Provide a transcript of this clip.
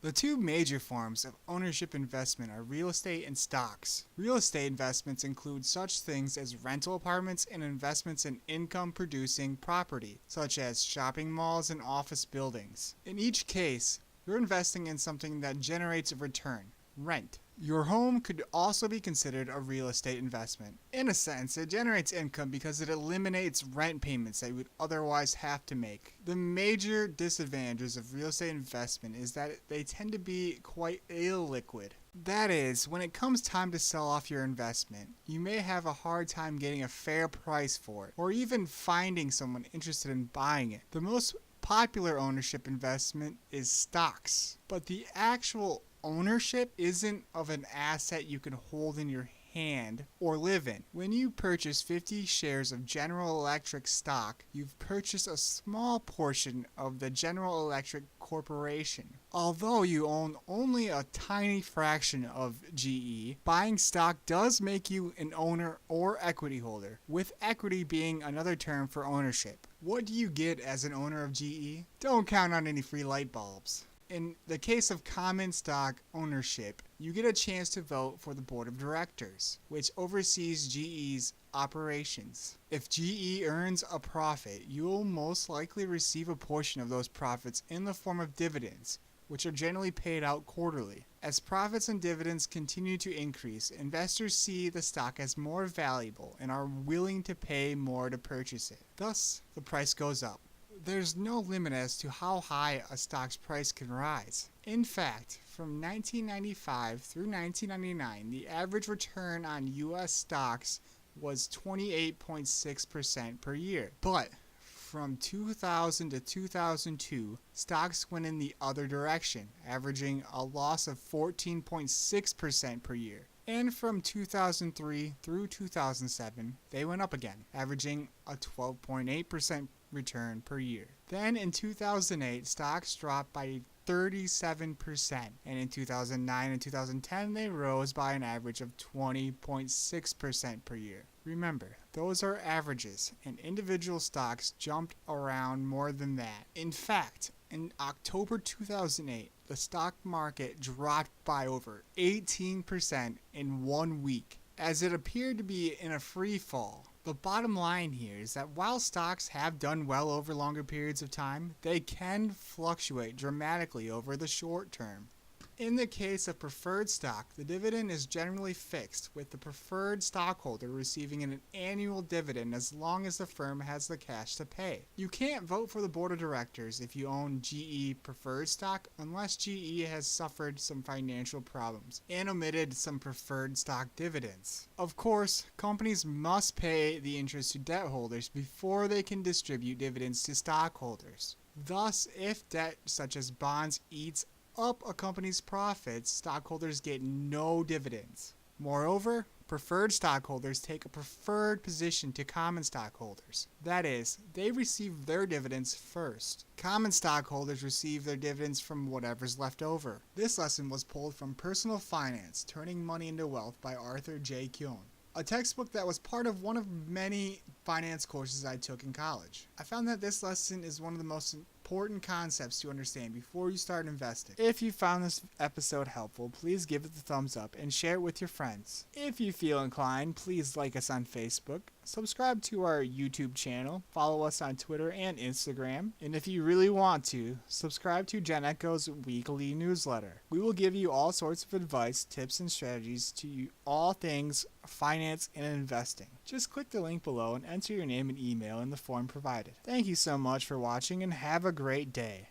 The two major forms of ownership investment are real estate and stocks. Real estate investments include such things as rental apartments and investments in income producing property, such as shopping malls and office buildings. In each case, you're investing in something that generates a return, rent. Your home could also be considered a real estate investment. In a sense, it generates income because it eliminates rent payments that you would otherwise have to make. The major disadvantages of real estate investment is that they tend to be quite illiquid. That is, when it comes time to sell off your investment, you may have a hard time getting a fair price for it, or even finding someone interested in buying it. The most popular ownership investment is stocks, but the actual ownership isn't of an asset you can hold in your hand or live in. When you purchase 50 shares of General Electric stock, you've purchased a small portion of the General Electric Corporation. Although you own only a tiny fraction of GE, buying stock does make you an owner or equity holder, with equity being another term for ownership. What do you get as an owner of GE? Don't count on any free light bulbs. In the case of common stock ownership, you get a chance to vote for the board of directors, which oversees GE's operations. If GE earns a profit, you'll most likely receive a portion of those profits in the form of dividends, which are generally paid out quarterly. As profits and dividends continue to increase, investors see the stock as more valuable and are willing to pay more to purchase it. Thus, the price goes up. There's no limit as to how high a stock's price can rise. In fact, from 1995 through 1999, the average return on U.S. stocks was 28.6% per year. But from 2000 to 2002, stocks went in the other direction, averaging a loss of 14.6% per year. And from 2003 through 2007, they went up again, averaging a 12.8% return per year. Then in 2008, stocks dropped by 37%, and in 2009 and 2010, they rose by an average of 20.6% per year. Remember, those are averages, and individual stocks jumped around more than that. In fact, in October 2008, the stock market dropped by over 18% in 1 week, as it appeared to be in a free fall. The bottom line here is that while stocks have done well over longer periods of time, they can fluctuate dramatically over the short term. In the case of preferred stock, the dividend is generally fixed, with the preferred stockholder receiving an annual dividend as long as the firm has the cash to pay. You can't vote for the board of directors if you own GE preferred stock unless GE has suffered some financial problems and omitted some preferred stock dividends. Of course, companies must pay the interest to debt holders before they can distribute dividends to stockholders. Thus, if debt such as bonds eats up a company's profits, stockholders get no dividends. Moreover, preferred stockholders take a preferred position to common stockholders. That is, they receive their dividends first. Common stockholders receive their dividends from whatever's left over. This lesson was pulled from Personal Finance, Turning Money into Wealth by Arthur J. Keown, a textbook that was part of one of many finance courses I took in college. I found that this lesson is one of the most important concepts to understand before you start investing. If you found this episode helpful, please give it the thumbs up and share it with your friends. If you feel inclined, please like us on Facebook, subscribe to our YouTube channel, follow us on Twitter and Instagram, and if you really want to, subscribe to Gennecho's weekly newsletter. We will give you all sorts of advice, tips, and strategies to all things finance and investing. Just click the link below and enter your name and email in the form provided. Thank you so much for watching and have a great day.